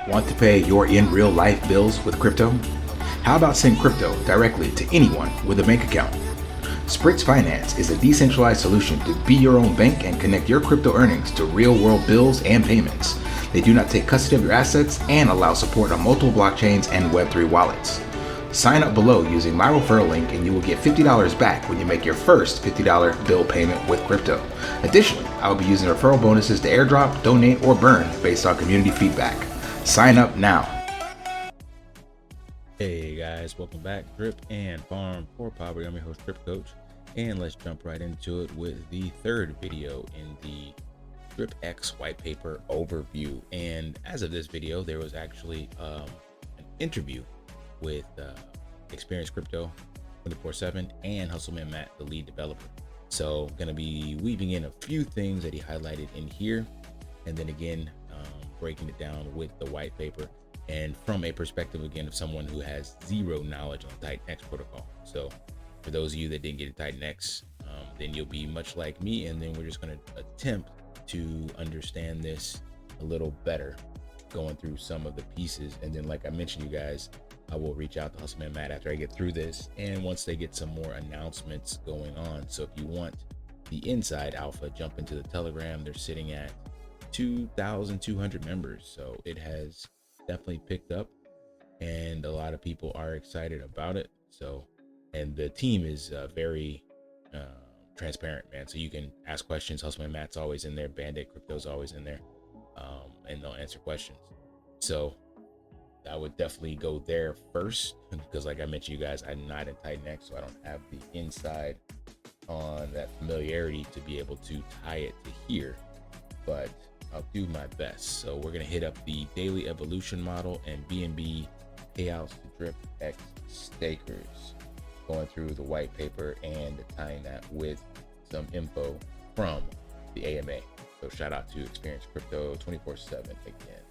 Want to pay your in real life bills with crypto? How about send crypto directly to anyone with a bank account? SPRITZ Finance is a decentralized solution to be your own bank and connect your crypto earnings to real world bills and payments. They do not take custody of your assets and allow support on multiple blockchains and Web3 wallets. Sign up below using my referral link and you will get $50 back when you make your first $50 bill payment with crypto. Additionally, I will be using referral bonuses to airdrop, donate, or burn based on community feedback. Sign up now. Hey guys, welcome back. Drip and Farm for Poverty. I'm your host, Drip Coach, and let's jump right into it with the third video in the DripX white paper overview. And as of this video, there was actually an interview with Experience Crypto 24/7 and Hustleman Matt, the lead developer. So I'm going to be weaving in a few things that he highlighted in here, and then again breaking it down with the white paper, and from a perspective again of someone who has zero knowledge on Titan protocol. So for those of you that didn't get a Titan, then you'll be much like me, and then we're just going to attempt to understand this a little better, going through some of the pieces. And then, like I mentioned, you guys, I will reach out to Hustleman Matt after I get through this, and once they get some more announcements going on. So if you want the inside alpha, jump into the Telegram. They're sitting at 2,200 members, so it has definitely picked up, and a lot of people are excited about it. So, and the team is very transparent, man. So you can ask questions. Hustleman Matt's always in there. Bandit Crypto's always in there, and they'll answer questions. So I would definitely go there first, because like I mentioned, you guys, I'm not in Titan X, so I don't have the inside on that familiarity to be able to tie it to here, but I'll do my best. So we're gonna hit up the daily evolution model and BNB payouts to DripX stakers, going through the white paper and tying that with some info from the AMA. So shout out to Experience Crypto 24/7 again.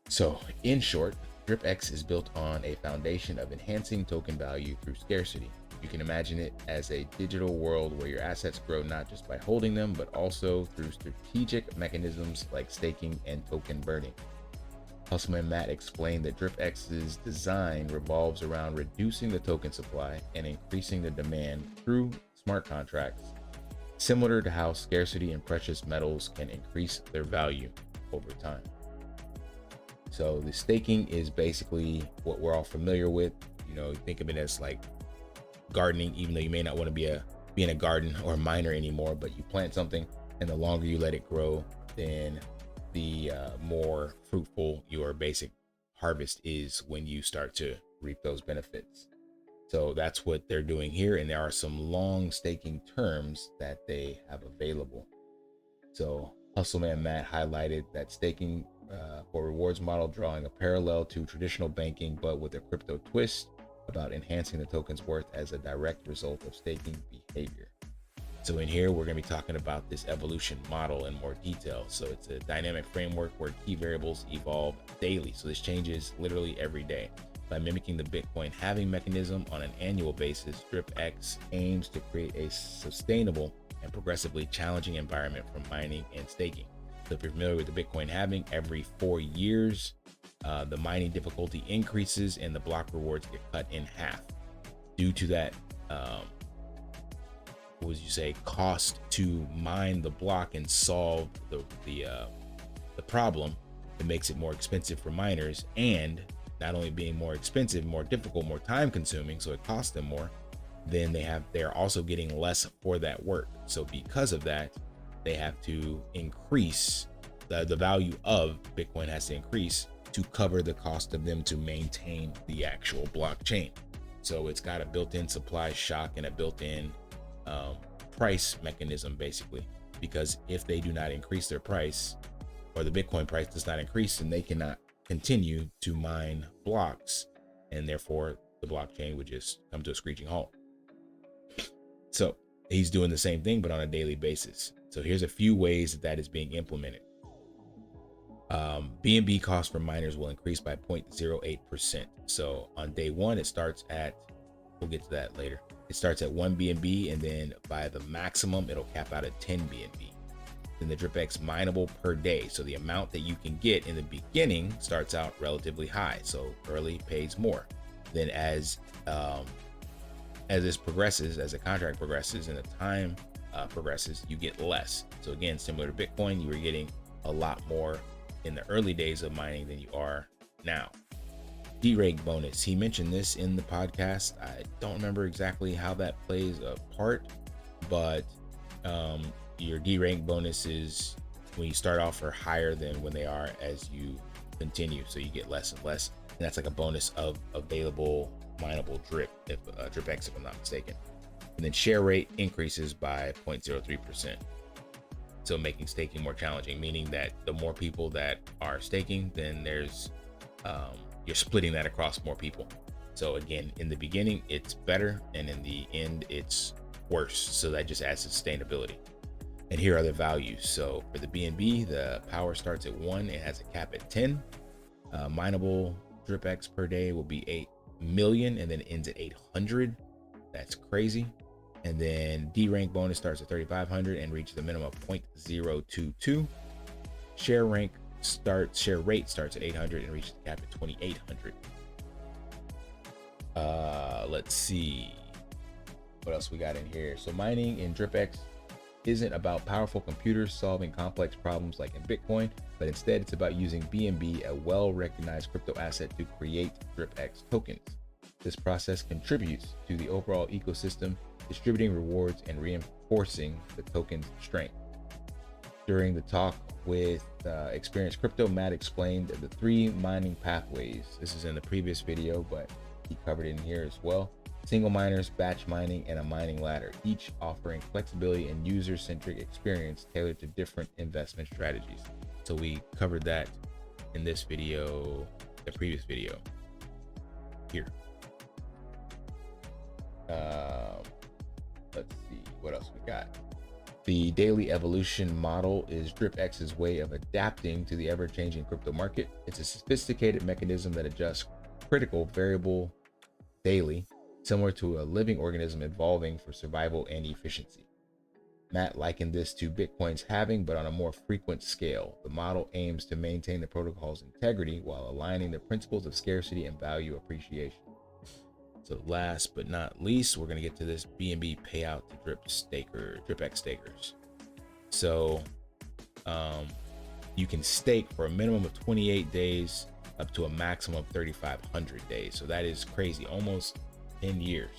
So in short, DripX is built on a foundation of enhancing token value through scarcity. You can imagine it as a digital world where your assets grow not just by holding them, but also through strategic mechanisms like staking and token burning. Hustleman Matt explained that DripX's design revolves around reducing the token supply and increasing the demand through smart contracts, similar to how scarcity in precious metals can increase their value over time. So the staking is basically what we're all familiar with. You know, think of it as like gardening, even though you may not want to be in a garden or a miner anymore, but you plant something, and the longer you let it grow, then the more fruitful your basic harvest is when you start to reap those benefits. So that's what they're doing here, and there are some long staking terms that they have available. So Hustleman Matt highlighted that staking for rewards model, drawing a parallel to traditional banking, but with a crypto twist about enhancing the token's worth as a direct result of staking behavior. So in here, we're going to be talking about this evolution model in more detail. So it's a dynamic framework where key variables evolve daily. So this changes literally every day. By mimicking the Bitcoin halving mechanism on an annual basis, DripX aims to create a sustainable and progressively challenging environment for mining and staking. So if you're familiar with the Bitcoin halving, every 4 years, the mining difficulty increases and the block rewards get cut in half. Due to that, cost to mine the block and solve the problem, it makes it more expensive for miners, and not only being more expensive, more difficult, more time consuming, so it costs them more, then they're also getting less for that work. So because of that, they have to increase the value of Bitcoin has to increase to cover the cost of them to maintain the actual blockchain. So it's got a built-in supply shock and a built-in price mechanism, basically, because if they do not increase their price, or the Bitcoin price does not increase, then they cannot continue to mine blocks, and therefore the blockchain would just come to a screeching halt. So he's doing the same thing, but on a daily basis. So here's a few ways that is being implemented. BNB cost for miners will increase by 0.08%. So on day one, it starts at, we'll get to that later. It starts at 1 BNB, and then by the maximum, it'll cap out at 10 BNB. than the DripX mineable per day. So the amount that you can get in the beginning starts out relatively high. So early pays more. Then as this progresses, as the contract progresses and the time progresses, you get less. So again, similar to Bitcoin, you were getting a lot more in the early days of mining than you are now. D-rank bonus. He mentioned this in the podcast. I don't remember exactly how that plays a part, but your D-rank bonuses when you start off are higher than when they are as you continue. So you get less and less. And that's like a bonus of available mineable DripX, if I'm not mistaken. And then share rate increases by 0.03%. So making staking more challenging, meaning that the more people that are staking, then there's you're splitting that across more people. So again, in the beginning, it's better, and in the end, it's worse. So that just adds sustainability. And here are the values. So for the BNB, the power starts at 1. It has a cap at 10. Mineable DripX per day will be 8 million and then ends at 800. That's crazy. And then D rank bonus starts at 3,500 and reaches a minimum of 0.022. Share rate starts at 800 and reaches the cap at 2,800. Let's see what else we got in here. So mining in DripX isn't about powerful computers solving complex problems like in Bitcoin, but instead it's about using BNB, a well-recognized crypto asset, to create DripX tokens. This process contributes to the overall ecosystem, distributing rewards and reinforcing the token's strength. During the talk with Experienced Crypto, Matt explained the 3 mining pathways. This is in the previous video, but he covered it in here as well. Single miners, batch mining, and a mining ladder, each offering flexibility and user-centric experience tailored to different investment strategies. So we covered that in this video, the previous video here. Let's see what else we got. The daily evolution model is DripX's way of adapting to the ever-changing crypto market. It's a sophisticated mechanism that adjusts critical variable daily, similar to a living organism evolving for survival and efficiency. Matt likened this to Bitcoin's halving, but on a more frequent scale. The model aims to maintain the protocol's integrity while aligning the principles of scarcity and value appreciation. So last but not least, we're going to get to this BNB payout to DripX stakers. So you can stake for a minimum of 28 days up to a maximum of 3,500 days. So that is crazy, almost 10 years.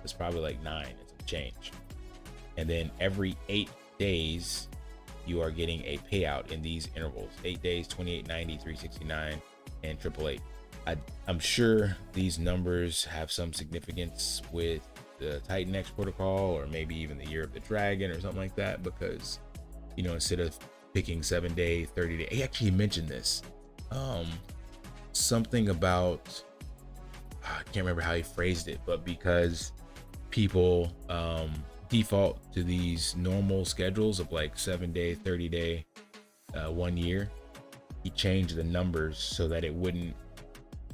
It's probably like 9 and some change. And then every 8 days, you are getting a payout in these intervals: 8 days, 28, 90, 369, and 888. I'm sure these numbers have some significance with the Titan X protocol, or maybe even the Year of the Dragon or something like that, because, you know, instead of picking 7 day, 30 day, he actually mentioned this, something about, I can't remember how he phrased it, but because people default to these normal schedules of like 7 day, 30 day, 1 year, he changed the numbers so that it wouldn't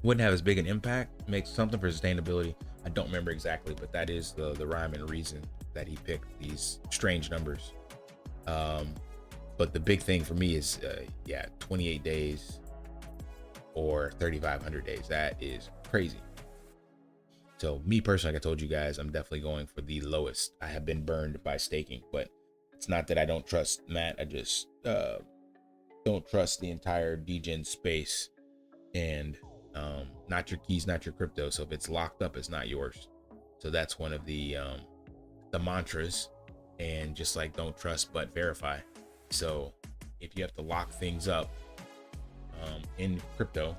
have as big an impact, make something for sustainability. I don't remember exactly, but that is the rhyme and reason that he picked these strange numbers. But the big thing for me is 28 days or 3,500 days. That is crazy. So me personally, like I told you guys, I'm definitely going for the lowest. I have been burned by staking, but it's not that I don't trust Matt. I just don't trust the entire degen space. And not your keys, not your crypto. So if it's locked up, it's not yours. So that's one of the mantras. And just like don't trust but verify. So if you have to lock things up in crypto,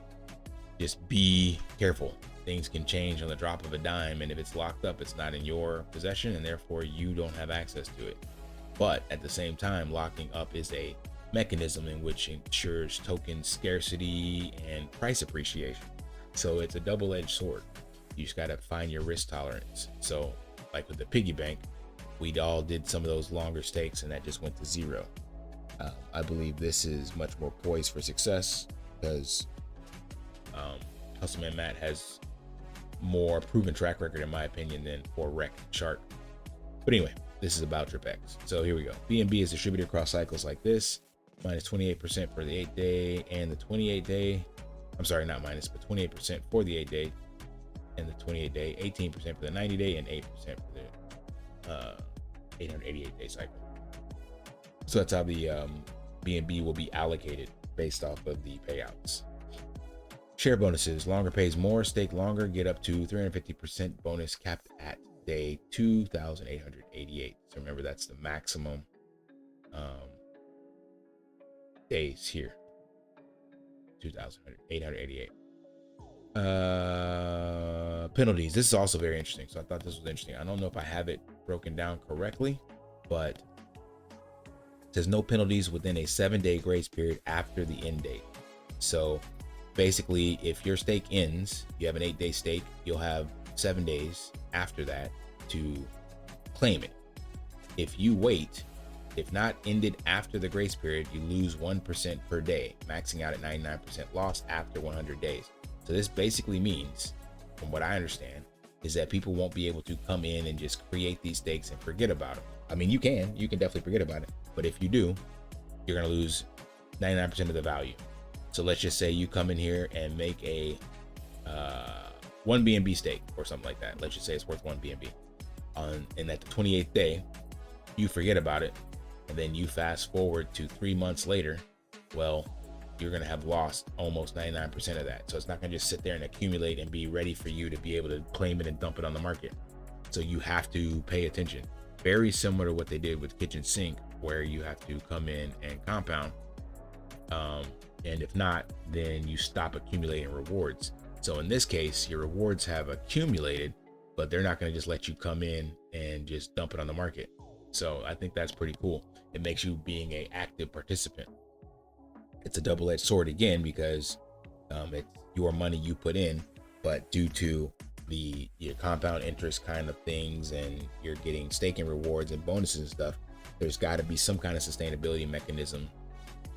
just be careful. Things can change on the drop of a dime, and if it's locked up, it's not in your possession, and therefore you don't have access to it. But at the same time, locking up is a mechanism in which ensures token scarcity and price appreciation. So it's a double-edged sword. You just got to find your risk tolerance. So like with the piggy bank, we all did some of those longer stakes and that just went to zero. I believe this is much more poised for success because Hustleman Matt has more proven track record, in my opinion, than Forex Shark. But anyway, this is about DripX. So here we go. BNB is distributed across cycles like this, minus 28% for the 8-day and the 28-day. I'm sorry, not minus, but 28% for the 8-day and the 28-day, 18% for the 90-day, and 8% for the 888-day cycle. So that's how the BNB will be allocated based off of the payouts. Share bonuses, longer pays more, stake longer, get up to 350% bonus capped at day 2,888. So remember, that's the maximum days here, 2,888. Penalties, this is also very interesting. So I thought this was interesting. I don't know if I have it broken down correctly, but it says no penalties within a 7-day grace period after the end date. So basically, if your stake ends, you have an 8-day stake, you'll have 7 days after that to claim it. If you wait, if not ended after the grace period, you lose 1% per day, maxing out at 99% loss after 100 days. So this basically means, from what I understand, is that people won't be able to come in and just create these stakes and forget about them. I mean, you can definitely forget about it, but if you do, you're gonna lose 99% of the value. So let's just say you come in here and make a 1 BNB stake or something like that. Let's just say it's worth 1 BNB. And at the 28th day, you forget about it, and then you fast forward to 3 months later. Well, you're gonna have lost almost 99% of that. So it's not gonna just sit there and accumulate and be ready for you to be able to claim it and dump it on the market. So you have to pay attention. Very similar to what they did with Kitchen Sink, where you have to come in and compound. And if not, then you stop accumulating rewards. So in this case, your rewards have accumulated, but they're not going to just let you come in and just dump it on the market. So I think that's pretty cool. It makes you being an active participant. It's a double-edged sword again, because it's your money you put in, but due to your compound interest kind of things, and you're getting staking rewards and bonuses and stuff, there's got to be some kind of sustainability mechanism,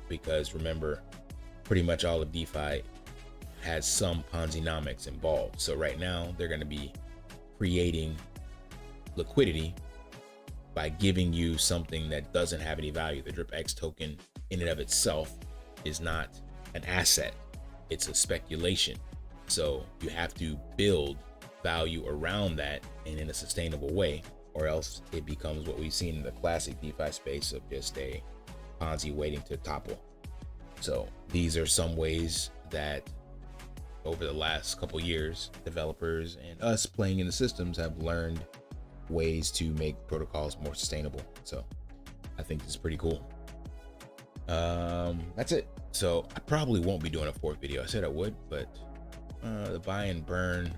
because remember, pretty much all of DeFi has some Ponzi-nomics involved. So right now they're going to be creating liquidity by giving you something that doesn't have any value. The DripX token in and of itself is not an asset, it's a speculation. So you have to build value around that and in a sustainable way, or else it becomes what we've seen in the classic DeFi space of just a Ponzi waiting to topple. So these are some ways that over the last couple years, developers and us playing in the systems have learned ways to make protocols more sustainable. So I think this is pretty cool. That's it. So I probably won't be doing a 4th video. I said I would, but the buy and burn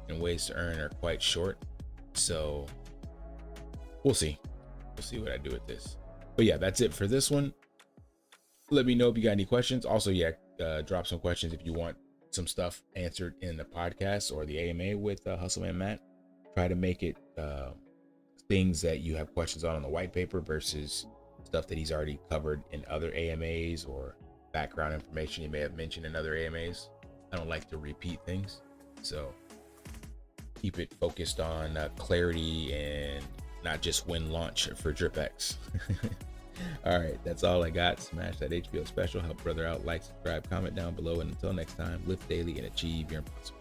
and ways to earn are quite short. So we'll see. We'll see what I do with this. But yeah, that's it for this one. Let me know if you got any questions. Also, drop some questions if you want some stuff answered in the podcast or the AMA with Hustleman Matt. Try to make it things that you have questions on the white paper versus stuff that he's already covered in other AMAs, or background information he may have mentioned in other AMAs. I don't like to repeat things, so keep it focused on clarity and not just win launch for DripX. All right, that's all I got. Smash that HBO special, help brother out, like, subscribe, comment down below, and until next time, live daily and achieve your impossible.